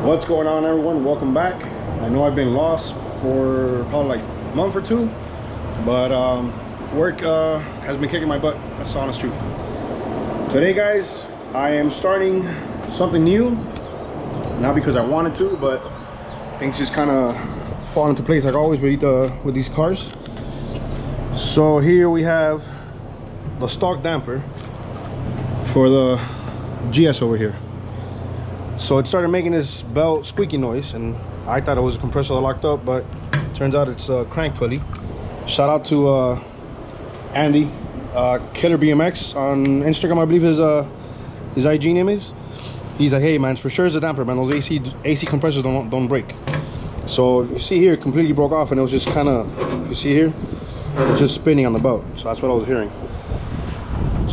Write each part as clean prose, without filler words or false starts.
What's going on, everyone? Welcome back. I know I've been lost for probably like a month or two, but work has been kicking my butt. That's the honest truth. Today, guys, I am starting something new, not because I wanted to, but things just kind of fall into place like always with these cars. So here we have the stock damper for the GS over here. So it started making this belt squeaky noise, and I thought it was a compressor that locked up, but turns out it's a crank pulley. Shout out to Andy, Killer BMX on Instagram, I believe his IG name is. He's like, hey man, for sure it's a damper, man. Those AC compressors don't break. So you see here, it completely broke off, and it was just kind of, you see here, it was just spinning on the belt. So that's what I was hearing.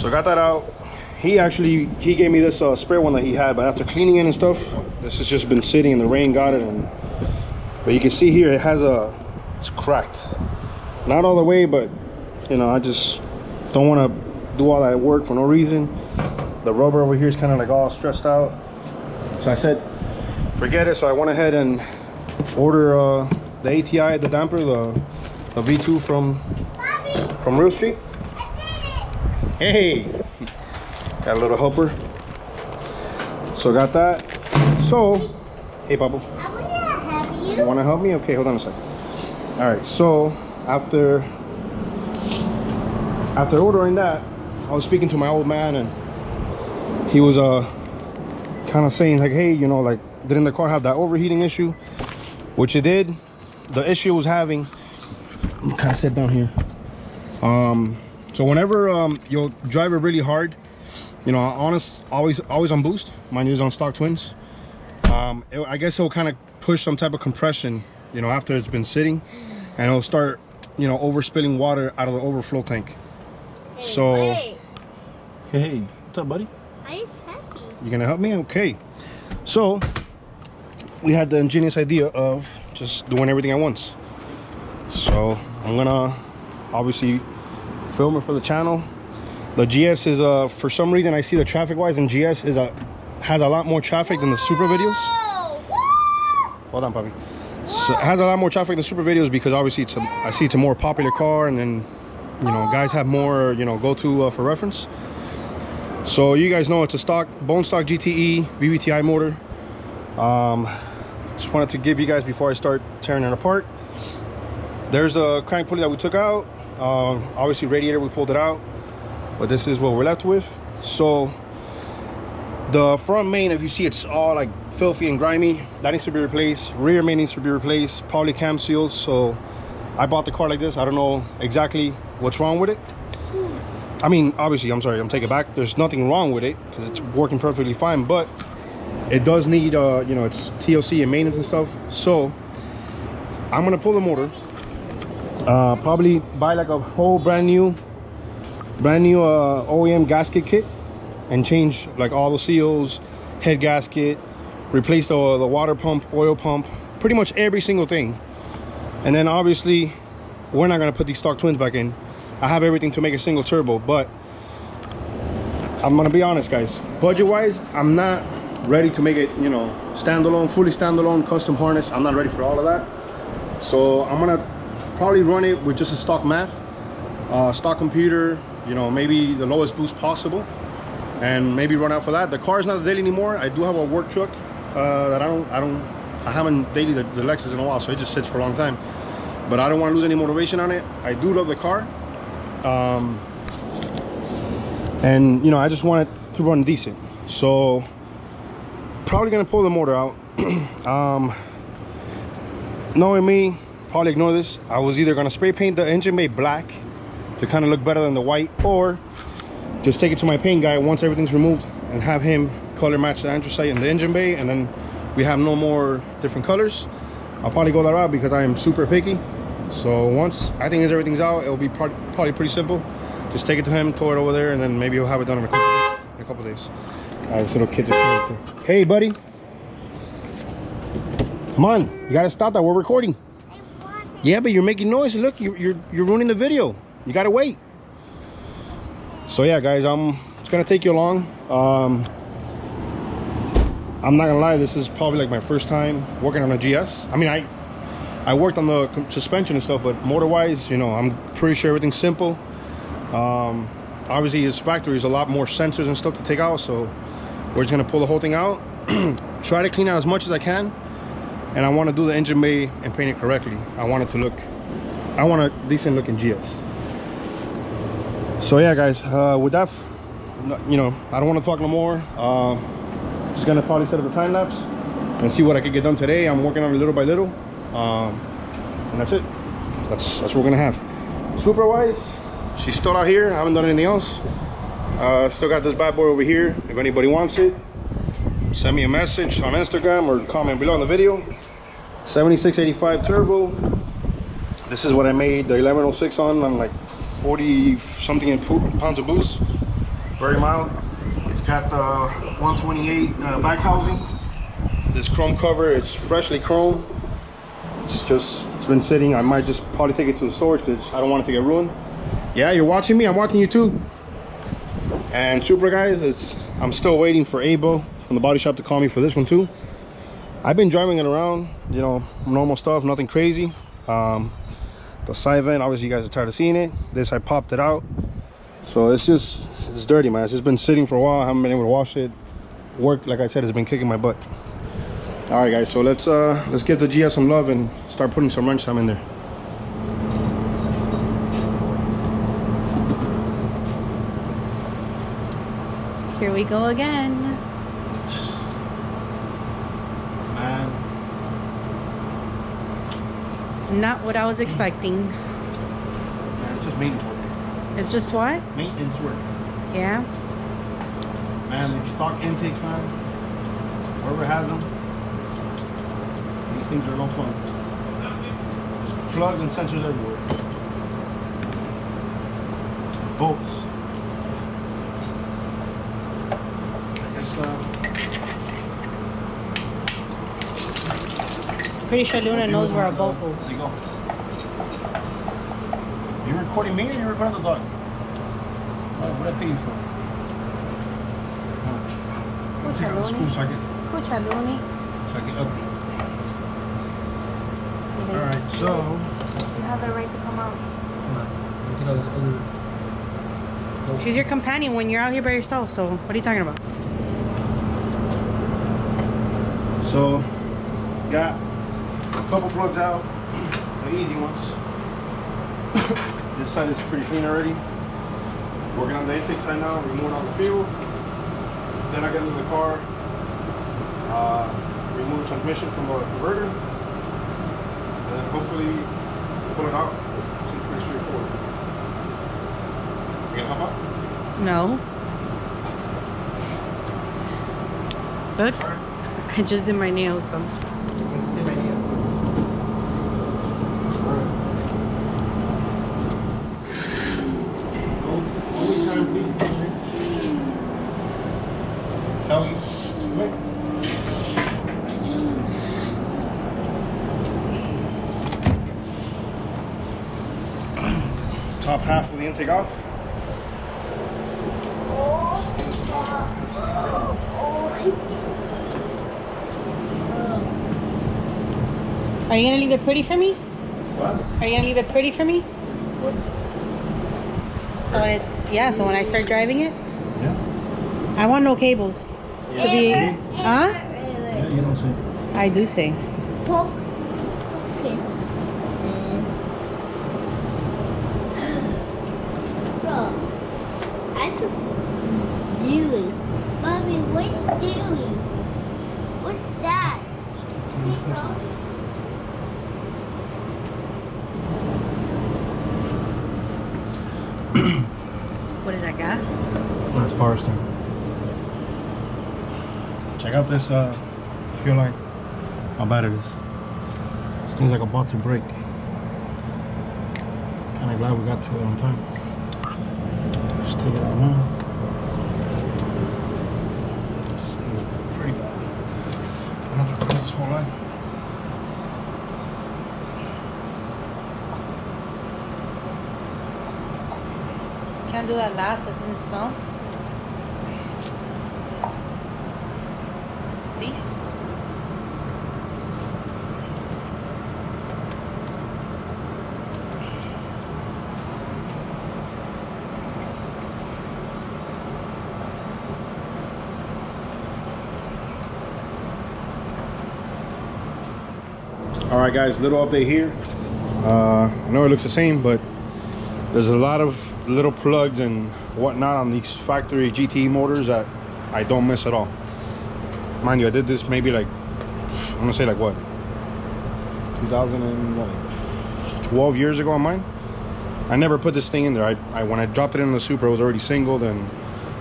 So I got that out. He gave me this spare one that he had, but after cleaning it and stuff, this has just been sitting, and the rain got it. But you can see here, it's cracked. Not all the way, but you know, I just don't want to do all that work for no reason. The rubber over here is kind of like all stressed out. So I said, forget it. So I went ahead and order the ATI, the damper, the V2 from Real Street. Hey. Got a little helper. So got that. So, hey Pablo. I want to help you. You want to help me? Okay, hold on a second. All right. So after ordering that, I was speaking to my old man, and he was kind of saying like, hey, you know, like, didn't the car have that overheating issue? Which it did. The issue it was having. I'm kind of sit down here. So whenever you'll drive it really hard, you know, always on boost. Mine is on stock twins. I guess it'll kind of push some type of compression, you know, after it's been sitting, and it'll start, you know, overspilling water out of the overflow tank. Hey, so, buddy. hey, what's up, buddy? I'm happy. You gonna help me? Okay. So we had the ingenious idea of just doing everything at once. So I'm gonna obviously film it for the channel. The GS is for some reason I see the traffic wise, and GS has a lot more traffic than the super videos. Hold on, puppy. So it has a lot more traffic than super videos because obviously I see it's a more popular car, and then, you know, guys have more, you know, go to for reference. So you guys know it's a bone stock GTE VVTi motor. Just wanted to give you guys, before I start tearing it apart, there's the crank pulley that we took out. Obviously radiator, we pulled it out. But this is what we're left with. So the front main, if you see, it's all like filthy and grimy. That needs to be replaced. Rear main needs to be replaced. Probably cam seals. So I bought the car like this. I don't know exactly what's wrong with it. I mean, obviously, I'm sorry, I'm taking it back. There's nothing wrong with it because it's working perfectly fine. But it does need, you know, it's TLC and maintenance and stuff. So I'm gonna pull the motor. Probably buy like a whole brand new OEM gasket kit, and change like all the seals, head gasket, replace the water pump, oil pump, pretty much every single thing. And then obviously we're not going to put these stock twins back in. I have everything to make a single turbo, but I'm going to be honest, guys, budget wise, I'm not ready to make it, you know, standalone, fully standalone, custom harness. I'm not ready for all of that. So I'm going to probably run it with just a stock math, stock computer, you know, maybe the lowest boost possible, and maybe run out for that. The car is not daily anymore. I do have a work truck that I haven't daily the Lexus in a while, so it just sits for a long time. But I don't want to lose any motivation on it. I do love the car, and you know, I just want it to run decent. So probably gonna pull the motor out. Knowing me, probably ignore this. I was either gonna spray paint the engine bay black to kind of look better than the white, or just take it to my paint guy once everything's removed and have him color match the anthracite and the engine bay, and then we have no more different colors. I'll probably go that route because I am super picky. So once I think everything's out, it'll be probably pretty simple. Just take it to him, tow it over there, and then maybe he'll have it done in a couple days. This little kid just, hey buddy, come on, you gotta stop that, we're recording. Yeah, but you're making noise. Look, you're ruining the video. You gotta wait. So yeah, guys, it's gonna take you along. I'm not gonna lie, this is probably like my first time working on a GS. I mean, I worked on the suspension and stuff, but motor-wise, you know, I'm pretty sure everything's simple. Obviously, his factory is a lot more sensors and stuff to take out, so we're just gonna pull the whole thing out, try to clean out as much as I can, and I want to do the engine bay and paint it correctly. I want it to look, I want a decent looking GS. So yeah, guys, with that, you know, I don't want to talk no more. Just gonna probably set up a time lapse and see what I could get done today. I'm working on it little by little, and that's it. That's what we're gonna have. Super wise, she's still out here. I haven't done anything else. Still got this bad boy over here. If anybody wants it, send me a message on Instagram or comment below on the video. 7685 turbo. This is what I made the 1106 on like 40 something pounds of boost. Very mild. It's got the 128 back housing. This chrome cover, it's freshly chrome. It's been sitting. I might just probably take it to the storage because I don't want it to get ruined. Yeah, you're watching me, I'm watching you too. And super guys, I'm still waiting for Abo from the body shop to call me for this one too. I've been driving it around, you know, normal stuff, nothing crazy. The side vent, obviously you guys are tired of seeing it. This, I popped it out. So it's dirty, man. It's just been sitting for a while. I haven't been able to wash it. Work, like I said, has been kicking my butt. All right, guys, so let's give the GS some love and start putting some wrench time in there. Here we go again. Man, Not what I was expecting. it's just maintenance work. It's just what? Maintenance work. Yeah. Man, these stock intakes, man. Whoever has them, these things are no fun. Just plugs and sensors everywhere. Bolts. Pretty sure Luna knows where our boat goes. There you go. You recording me or you recording the dog? What did I pay you for? I'll take out the screw socket. Escucha, Luni. So I can update. Alright, so You have the right to come out. take out this other. She's your companion when you're out here by yourself, so what are you talking about? So got a couple plugs out, the easy ones. This side is pretty clean already. Working on the intake side now, removing all the fuel. Then I get into the car, remove the transmission from the converter, and then hopefully pull it out. Seems pretty straightforward. You gonna help out? No. Look, I just did my nails, so. Top half of the intake off. Are you gonna leave it pretty for me? What? Are you gonna leave it pretty for me? What? So when so when I start driving it, Yeah. I want no cables. To be, huh? Yeah, you don't see. I do say. Poke. Kiss. Bro, I just doing. Mommy, what are you doing? What's that? What is that, gas? That's power steering. Check out this fuel line. How bad it is. This thing's like about to break. Kinda glad we got to it on time. Just take it out now. This thing's pretty bad. I'm gonna have to replace this whole line. Can't do that last, it didn't smell. See? All right, guys, little update here. I know it looks the same, but there's a lot of little plugs and whatnot on these factory GTE motors that I don't miss at all. Mind you, I did this maybe like, I'm gonna say like what, 2012 years ago on mine. I never put this thing in there. I when I dropped it in the Supra, it was already singled, and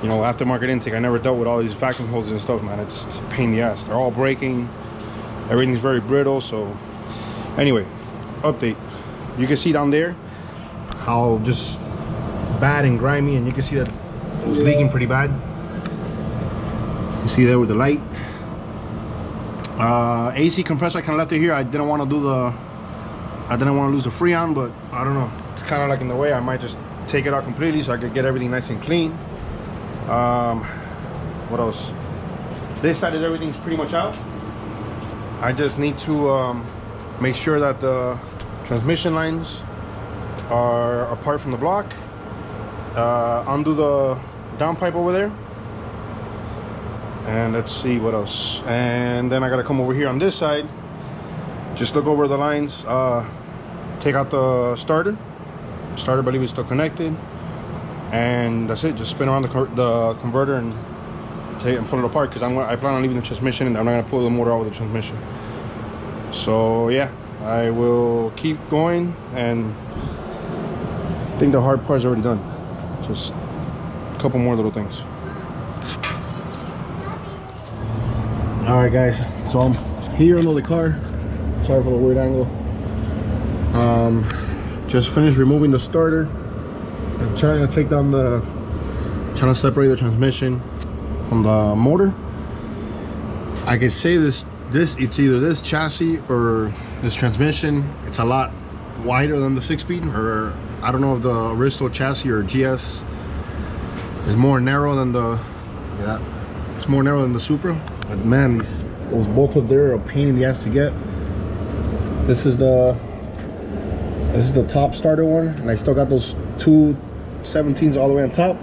you know, aftermarket intake, I never dealt with all these vacuum hoses and stuff, man. It's a pain in the ass. They're all breaking. Everything's very brittle. So anyway, update. You can see down there how just bad and grimy, and you can see that it was leaking pretty bad. You see there with the light. AC compressor, I kind of left it here. I didn't want to lose the Freon, but I don't know. It's kind of like in the way. I might just take it out completely so I could get everything nice and clean. What else? This side of everything's pretty much out. I just need to make sure that the transmission lines are apart from the block. Undo the downpipe over there. And let's see what else. And then I gotta come over here on this side, just look over the lines, take out the starter. I believe is still connected, and that's it. Just spin around the converter and pull it apart, because I plan on leaving the transmission, and I'm not gonna pull the motor out with the transmission. So yeah, I will keep going, and I think the hard part's already done. Just a couple more little things. All right, guys, so I'm here under the car. Sorry for the weird angle. Just finished removing the starter. I'm trying to trying to separate the transmission from the motor. I could say this it's either this chassis or this transmission. It's a lot wider than the 6-speed, or I don't know if the Aristo chassis or GS is more narrow than the, yeah, it's more narrow than the Supra. But man, those bolts up there are a pain in the ass to get. This is the top starter one, and I still got those two 17s all the way on top.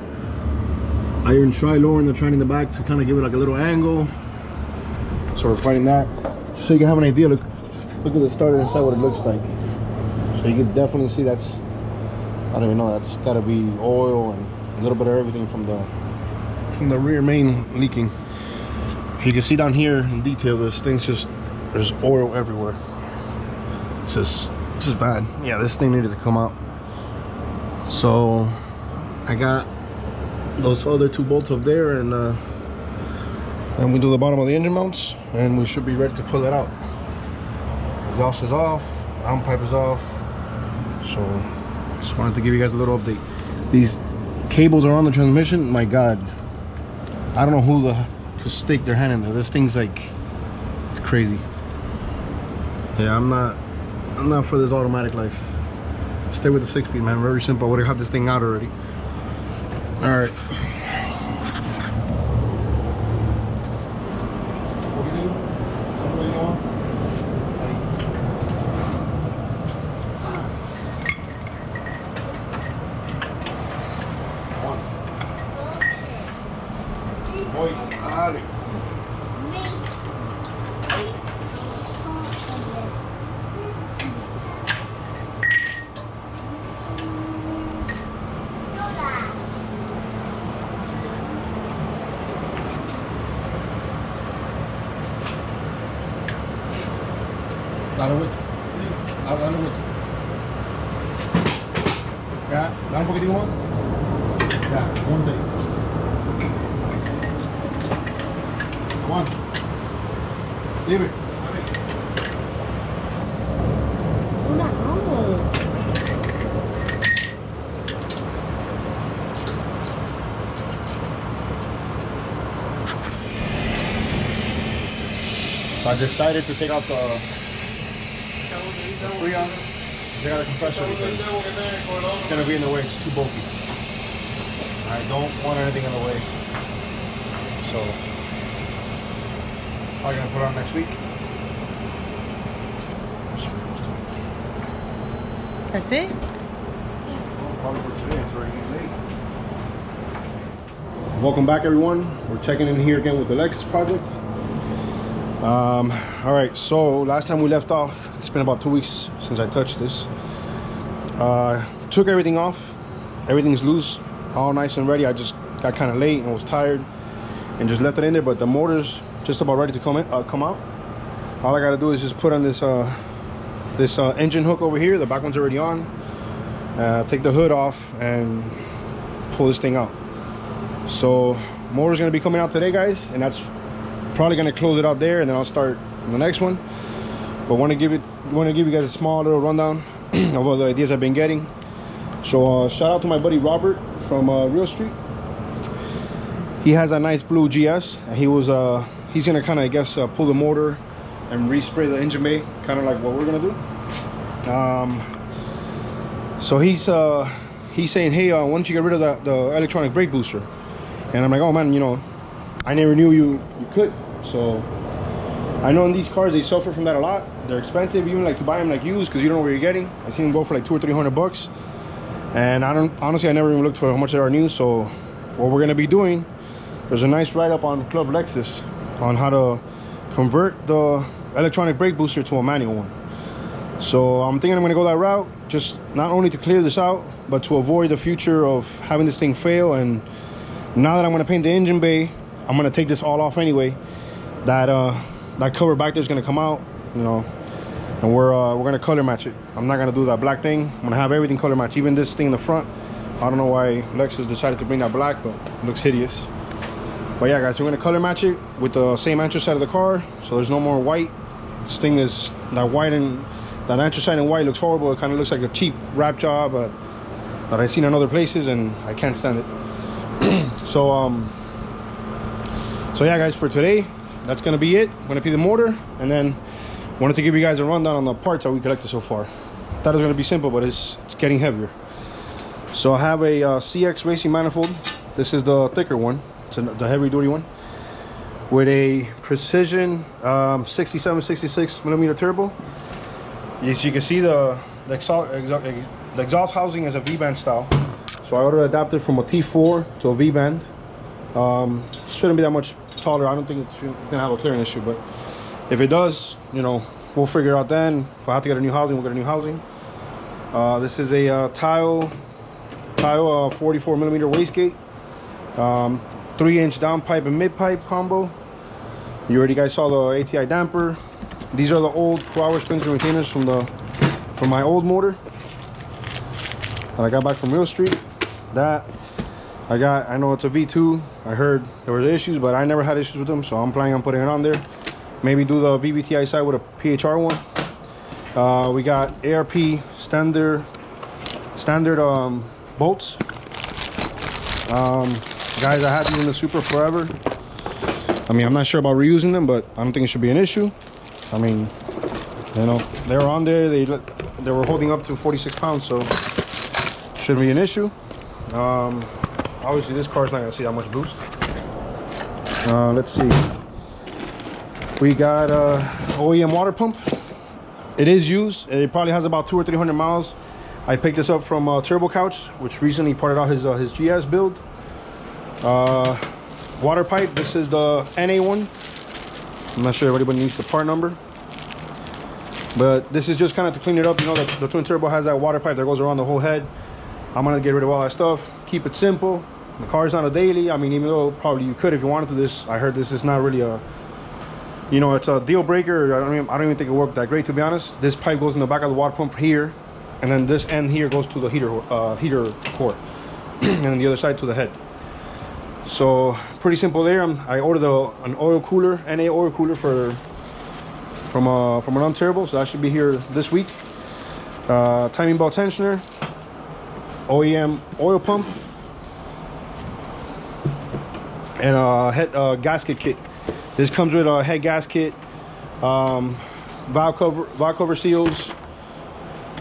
I even tried lowering the train in the back to kind of give it like a little angle. So we're fighting that. Just so you can have an idea, look at the starter inside, what it looks like. So you can definitely see that's, I don't even know, that's gotta be oil and a little bit of everything from the rear main leaking. If you can see down here in detail, this thing's just, there's oil everywhere. It's just bad. Yeah, this thing needed to come out. So I got those other two bolts up there, and then we do the bottom of the engine mounts, and we should be ready to pull it out. Exhaust is off, downpipe is off. So just wanted to give you guys a little update. These cables are on the transmission. My God, I don't know who could stick their hand in there. This thing's like, it's crazy. Yeah, I'm not for this automatic life. Stay with the 6-speed, man. Very simple. I would have had this thing out already. All right. Ya, da un poquitico más. Ya, ponte. Juan, dime. So I decided to take out the Freon, take out the compressor because it's going to be in the way. It's too bulky. I don't want anything in the way. So I'm going to put it on next week. That's it? Probably for today. It's already getting late. Welcome back, everyone. We're checking in here again with the Lexus project. All right, so last time we left off, it's been about 2 weeks since I touched this. Took everything off. Everything's loose, all nice and ready. I just got kind of late and was tired and just left it in there, but the motor's just about ready to come out. All I gotta do is just put on this engine hook over here. The back one's already on. Take the hood off and pull this thing out. So motor's gonna be coming out today, guys, and that's probably gonna close it out there, and then I'll start on the next one. But want to give you guys a small little rundown of all the ideas I've been getting. So shout out to my buddy Robert from Real Street. He has a nice blue GS. He's gonna kind of, I guess, pull the motor and respray the engine bay, kind of like what we're gonna do. So he's saying, hey, why don't you get rid of the electronic brake booster? And I'm like, oh man, you know, I never knew you could. So I know in these cars they suffer from that a lot. They're expensive, even like to buy them like used, because you don't know where you're getting. I seen them go for like $200 or $300, and honestly I never even looked for how much they are new. So what we're gonna be doing, there's a nice write-up on Club Lexus on how to convert the electronic brake booster to a manual one. So I'm thinking I'm gonna go that route, just not only to clear this out, but to avoid the future of having this thing fail. And now that I'm gonna paint the engine bay, I'm gonna take this all off anyway. That cover back there is gonna come out, you know, and we're gonna color match it. I'm not gonna do that black thing. I'm gonna have everything color match, even this thing in the front. I don't know why Lexus decided to bring that black, but it looks hideous. But yeah, guys, we're gonna color match it with the same anthracite of the car, so there's no more white. This thing is that white, and that anthracite and white looks horrible. It kind of looks like a cheap wrap job that I've seen in other places, and I can't stand it. So yeah, guys, for today, that's gonna be it. I'm gonna pee the motor, and then wanted to give you guys a rundown on the parts that we collected so far. Thought it was gonna be simple, but it's getting heavier. So I have a CX racing manifold. This is the thicker one. It's the heavy duty one with a precision 67-66 millimeter turbo. As you can see, the exhaust housing is a V-band style. So I ordered an adapter from a T4 to a V-band. Shouldn't be that much taller. I don't think it's gonna have a clearing issue, but if it does, you know, we'll figure it out then. If I have to get a new housing, we'll get a new housing. This is a tile 44 millimeter wastegate, 3-inch downpipe and mid pipe combo. You already guys saw the ATI damper. These are the old power springs and retainers from my old motor that I got back from Real Street. That I know it's a V2. I heard there was issues, but I never had issues with them, so I'm planning on putting it on there. Maybe do the VVTi side with a PHR one. We got ARP standard bolts. Guys, I had these in the Supra forever. I mean, I'm not sure about reusing them, but I don't think it should be an issue. I mean, you know, they were on there. They were holding up to 46 pounds, so shouldn't be an issue. Obviously, this car's not gonna see that much boost. Let's see. We got OEM water pump. It is used. It probably has about 200 or 300 miles. I picked this up from Turbo Couch, which recently parted out his GS build. Water pipe. This is the NA one. I'm not sure everybody needs the part number, but this is just kind of to clean it up. You know, the twin turbo has that water pipe that goes around the whole head. I'm gonna get rid of all that stuff, keep it simple. The car's not a daily. I mean, even though probably you could if you wanted to. I heard this is not really a, you know, it's a deal breaker. I don't even think it worked that great, to be honest. This pipe goes in the back of the water pump here, and then this end here goes to the heater core, and then the other side to the head. So pretty simple there. I ordered an oil cooler, NA oil cooler from an unturbo, so that should be here this week. Timing belt tensioner, OEM oil pump, and a head gasket kit. This comes with a head gasket, valve cover seals,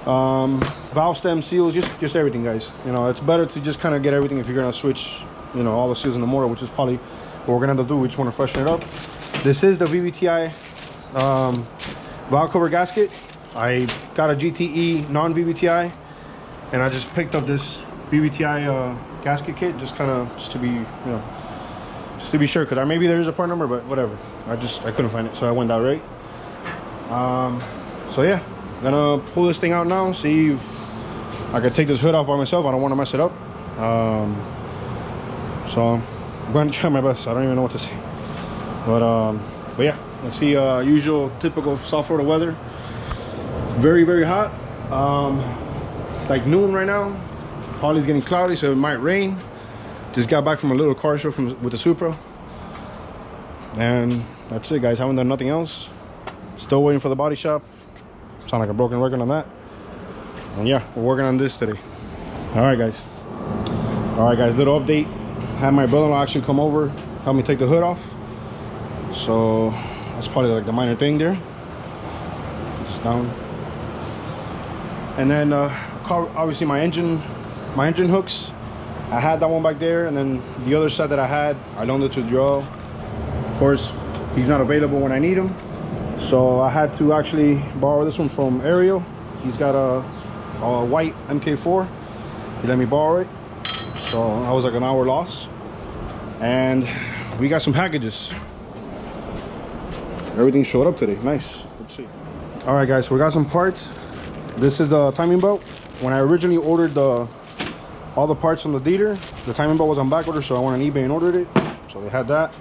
valve stem seals, just everything, guys. You know, it's better to just kind of get everything if you're gonna switch, you know, all the seals in the motor, which is probably what we're gonna have to do. We just want to freshen it up. This is the VVTi valve cover gasket. I got a GTE non-VVTi, and I just picked up this VVTi gasket kit, just to be, you know, just to be sure, because maybe there is a part number, but whatever. I couldn't find it, so I went that right. So yeah, I'm gonna pull this thing out now, see if I could take this hood off by myself. I don't want to mess it up. So I'm going to try my best. I don't even know what to say, but yeah, let's see. Usual typical South Florida weather. Very, very hot. It's like noon right now. Probably getting cloudy, so it might rain. Just got back from a little car show with the Supra, and that's it, guys. Haven't done nothing else. Still waiting for the body shop. Sound like a broken record on that. And yeah, we're working on this today. All right, guys, little update. Had my brother-in-law actually come over, help me take the hood off. So that's probably like the minor thing there. Just down. And then obviously my engine hooks. I had that one back there, and then the other set that I had, I loaned it to Joel. Of course, he's not available when I need him, so I had to actually borrow this one from Ariel. He's got a white MK4. He let me borrow it, so I was like an hour loss. And we got some packages. Everything showed up today. Nice. Let's see. All right, guys, so we got some parts. This is the timing belt. When I originally ordered all the parts from the dealer, the timing belt was on back order, so I went on eBay and ordered it. So they had that.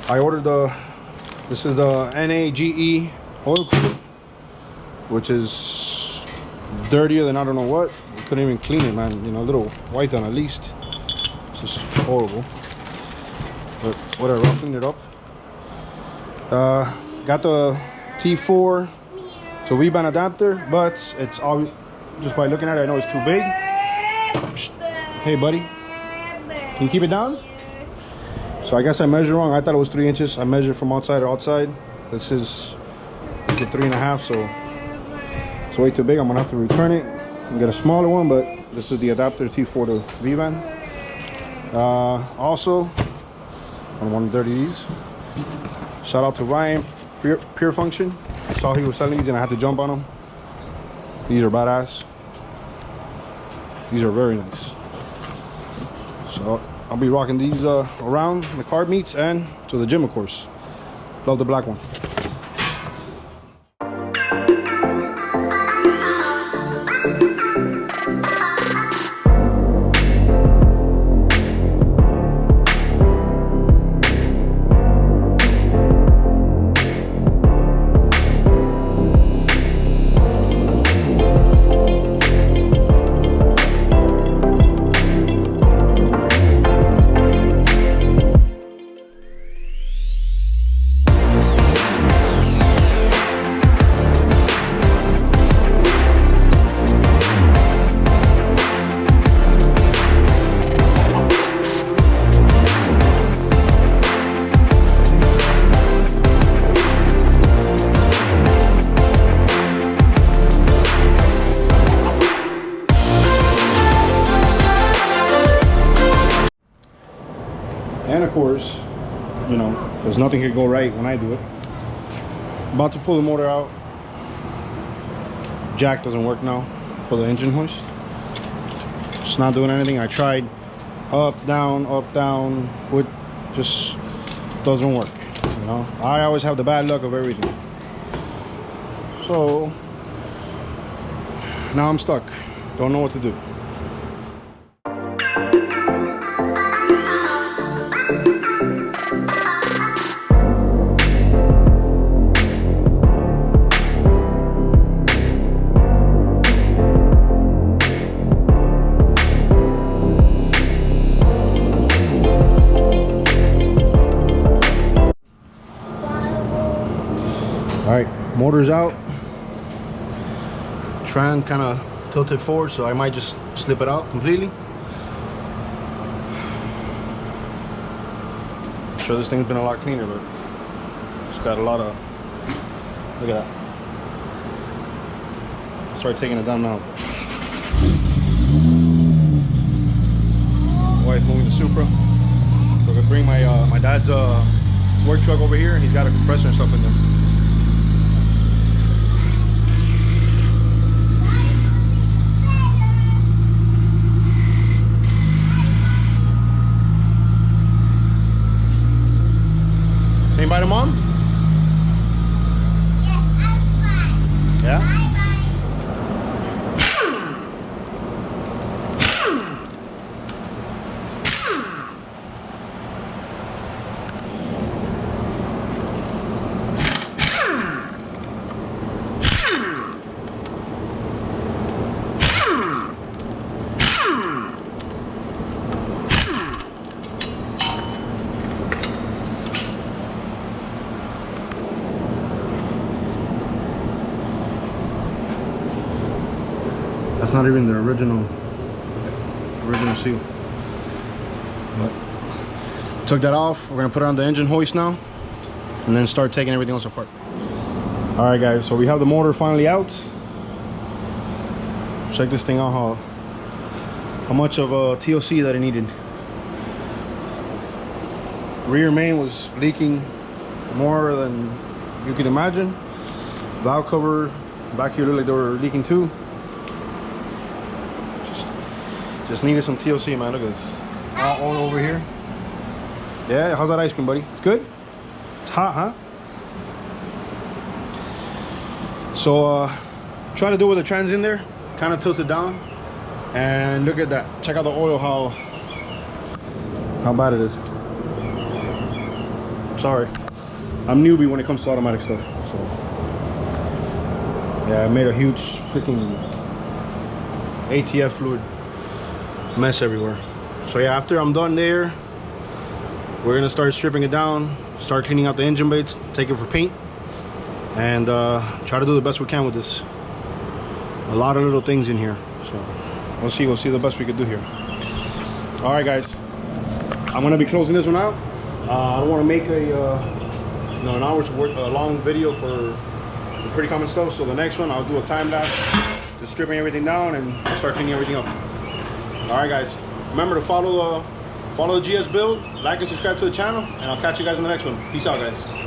I ordered this is the NAGE oil cooler, which is dirtier than I don't know what. You couldn't even clean it, man. You know, a little white on at least. It's just horrible. But whatever, I'll clean it up. Got the T4 to V-band adapter, but it's all, just by looking at it, I know it's too big. Hey, buddy, can you keep it down? So I guess I measured wrong. I thought it was 3 inches. I measured from outside to outside. This is the 3.5, so it's way too big. I'm gonna have to return it and get a smaller one, but this is the adapter T4 to V-band. Also, I don't want to dirty these. Shout out to Ryan, Pure Function. I saw he was selling these and I had to jump on them. These are badass. These are very nice. So I'll be rocking these around the carb meets and to the gym, of course. Love the black one. And of course, you know, there's nothing can go right when I do it. About to pull the motor out. Jack doesn't work now for the engine hoist. Just not doing anything. I tried up, down, wood, just doesn't work. You know, I always have the bad luck of everything. So now I'm stuck. Don't know what to do. All right, motor's out. Tran kind of tilted forward, so I might just slip it out completely. I'm sure this thing's been a lot cleaner, but it's got a lot of, look at that. Start taking it down now. Wife moving the Supra. So I could bring my my dad's work truck over here, and he's got a compressor and stuff in there. Say bye to mom? Yes, I'm fine. Yeah? Bye-bye. That's not even the original seal. But took that off. We're gonna put it on the engine hoist now, and then start taking everything else apart. All right, guys. So we have the motor finally out. Check this thing out. How much of a TLC that it needed. Rear main was leaking more than you can imagine. Valve cover back here looked like they were leaking too. Just needed some TLC, man. Look at this. All over here. Yeah, how's that ice cream, buddy? It's good? It's hot, huh? So, try to do with the trans in there. Kind of tilted down. And look at that. Check out the oil, how bad it is. Sorry. I'm newbie when it comes to automatic stuff. So, yeah, I made a huge freaking ATF fluid mess everywhere. So yeah, after I'm done there, we're gonna start stripping it down, start cleaning out the engine blades, take it for paint, and try to do the best we can with this. A lot of little things in here, so we'll see the best we could do here. All right, guys, I'm gonna be closing this one out. I don't want to make a an hour's worth long video for the pretty common stuff, so the next one I'll do a time lapse, just stripping everything down and start cleaning everything up. All right, guys, remember to follow the GS build, like and subscribe to the channel, and I'll catch you guys in the next one. Peace out, guys.